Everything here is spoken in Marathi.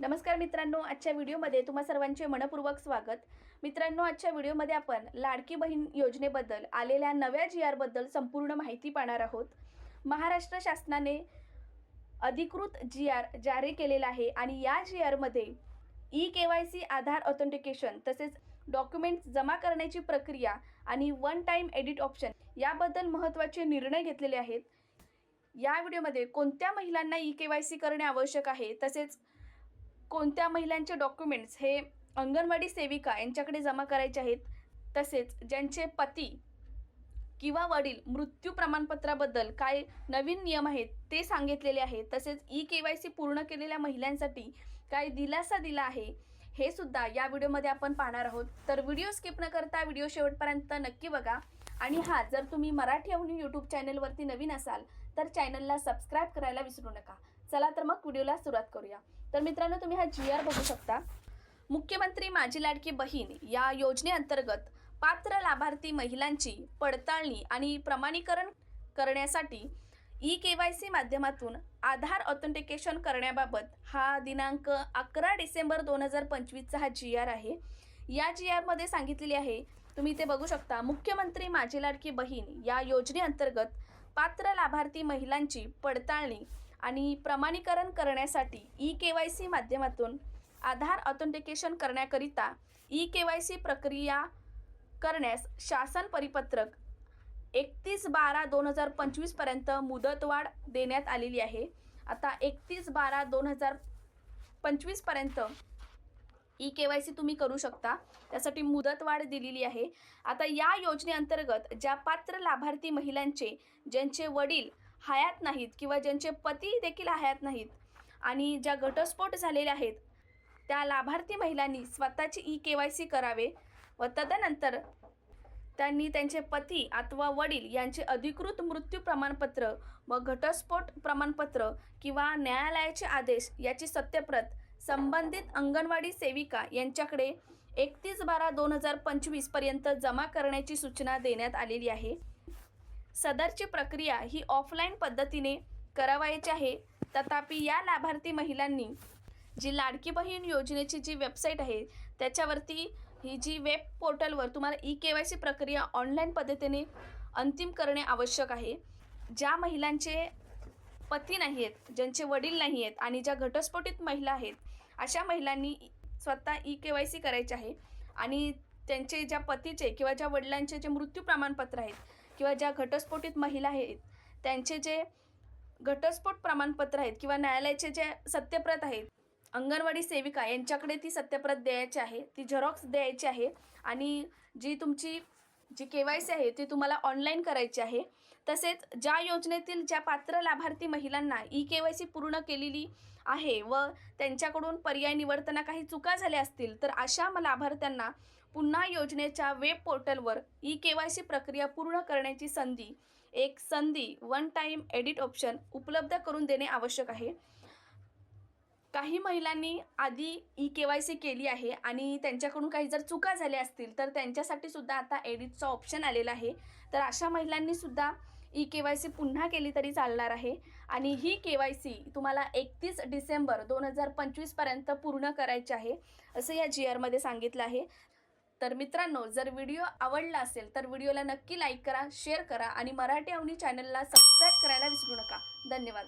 नमस्कार मित्रांनो, आजच्या व्हिडिओमध्ये तुम्हा सर्वांचे मनपूर्वक स्वागत। मित्रांनो, आजच्या व्हिडिओमध्ये आपण लाडकी बहीण योजनेबद्दल आलेल्या नव्या GR बद्दल संपूर्ण माहिती पाहणार आहोत। महाराष्ट्र शासनाने अधिकृत GR जारी केलेला आहे आणि या GR मध्ये ई-KYC आधार ऑथेंटिकेशन तसेच डॉक्युमेंट्स जमा करण्याची प्रक्रिया आणि वन टाइम एडिट ऑप्शन याबद्दल महत्त्वाचे निर्णय घेतलेले आहेत। या व्हिडिओमध्ये कोणत्या महिलांना ई-KYC करणे आवश्यक आहे, तसेच कोणत्या महिलांचे डॉक्युमेंट्स हे अंगणवाडी सेविका यांच्याकडे जमा करायचे आहेत, तसेच ज्यांचे पती किंवा वडील मृत्यू प्रमाणपत्राबद्दल काय नवीन नियम आहेत ते सांगितलेले आहेत, तसेच ई-KYC पूर्ण केलेल्या महिलांसाठी काय दिलासा दिला आहे हे सुद्धा या व्हिडिओमध्ये आपण पाहणार आहोत। तर व्हिडिओ स्किप न करता व्हिडिओ शेवटपर्यंत नक्की बघा। आणि जर तुम्ही मराठी अवनी यूट्यूब चॅनलवरती नवीन असाल तर चॅनलला सबस्क्राइब करायला विसरू नका। चला तर मग व्हिडिओला सुरुवात करूया। तर मित्रांनो, तुम्ही हा GR बघू शकता। मुख्यमंत्री माझी लाडकी बहीण या योजनेअंतर्गत पात्र लाभार्थी महिलांची पडताळणी आणि प्रमाणीकरण करण्यासाठी ई-KYC माध्यमातून आधार ऑथेंटिकेशन करण्याबाबत हा दिनांक 11 डिसेंबर 2025 चा हा GR आहे। या GR मध्ये सांगितलेले आहे, तुम्ही ते बघू शकता, मुख्यमंत्री माझी लाडकी बहीण या योजनेअंतर्गत पात्र लाभार्थी महिलांची पडताळणी आणि प्रमाणीकरण करण्यासाठी ई-KYC माध्यमातून आधार ऑथेंटिकेशन करण्याकरिता ई-KYC प्रक्रिया करण्यास शासन परिपत्रक 31/12/2025 पर्यंत मुदतवाढ देण्यात आलेली आहे। आता 31/12/2025 पर्यंत ई-KYC तुम्ही करू शकता, त्यासाठी मुदतवाढ दिलेली आहे। आता या योजनेअंतर्गत ज्या पात्र लाभार्थी महिलांचे ज्यांचे वडील हयात नाहीत किंवा ज्यांचे पती देखील हयात नाहीत आणि ज्या घटस्फोट झालेले आहेत, त्या लाभार्थी महिलांनी स्वतःची ई-KYC करावे व तदनंतर त्यांनी त्यांचे पती अथवा वडील यांचे अधिकृत मृत्यू प्रमाणपत्र व घटस्फोट प्रमाणपत्र किंवा न्यायालयाचे आदेश याची सत्यप्रत संबंधित अंगणवाडी सेविका यांच्याकडे 31/12/2025 पर्यंत जमा करण्याची सूचना देण्यात आलेली आहे। सदरची प्रक्रिया ही ऑफलाईन पद्धतीने करावायची आहे। तथापि या लाभार्थी महिलांनी जी लाडकी बहीण योजनेची जी वेबसाईट आहे त्याच्यावरती ही जी वेब पोर्टलवर तुम्हाला ई-KYC प्रक्रिया ऑनलाईन पद्धतीने अंतिम करणे आवश्यक आहे। ज्या महिलांचे पती नाही आहेत, ज्यांचे वडील नाही आहेत आणि ज्या घटस्फोटित महिला आहेत, अशा महिलांनी स्वतः ई-KYC करायचे आहे आणि त्यांचे ज्या पतीचे किंवा ज्या वडिलांचे जे मृत्यू प्रमाणपत्र आहेत किंवा ज्या घटस्फोटित महिला आहेत त्यांचे जे घटस्फोट प्रमाणपत्र आहेत किंवा न्यायालयाचे जे सत्यप्रत आहेत, अंगणवाडी सेविका यांच्याकडे ती सत्यप्रत द्यायची आहे, ती झेरॉक्स द्यायची आहे आणि जी तुमची KYC आहे ती तुम्हाला ऑनलाईन करायची आहे। तसेच ज्या योजनेतील ज्या पात्र लाभार्थी महिलांना ई-KYC पूर्ण केलेली आहे व त्यांच्याकडून पर्याय निवडताना काही चुका झाल्या असतील तर अशा लाभार्थ्यांना पुन्हा योजनेच्या वेब पोर्टलवर ई-KYC प्रक्रिया पूर्ण करण्याची संधी वन टाइम एडिट ऑप्शन उपलब्ध करून देणे आवश्यक आहे। काही महिलांनी आधी ई-KYC केली आहे आणि त्यांच्याकडून काही जर चुका झाल्या असतील तर त्यांच्यासाठी सुद्धा आता एडिटचा ऑप्शन आलेला आहे। तर अशा महिलांनी सुद्धा ई-KYC पुन्हा केली तरी चालणार आहे आणि ही KYC तुम्हाला 31 डिसेंबर 2025 पर्यंत पूर्ण करायची आहे असं या GR मध्ये सांगितलं आहे। तर मित्रांनो, जर व्हिडिओ आवडला असेल तर व्हिडिओला नक्की लाईक करा, शेअर करा आणि मराठी अवनी चॅनलला सबस्क्राइब करायला विसरू नका। धन्यवाद।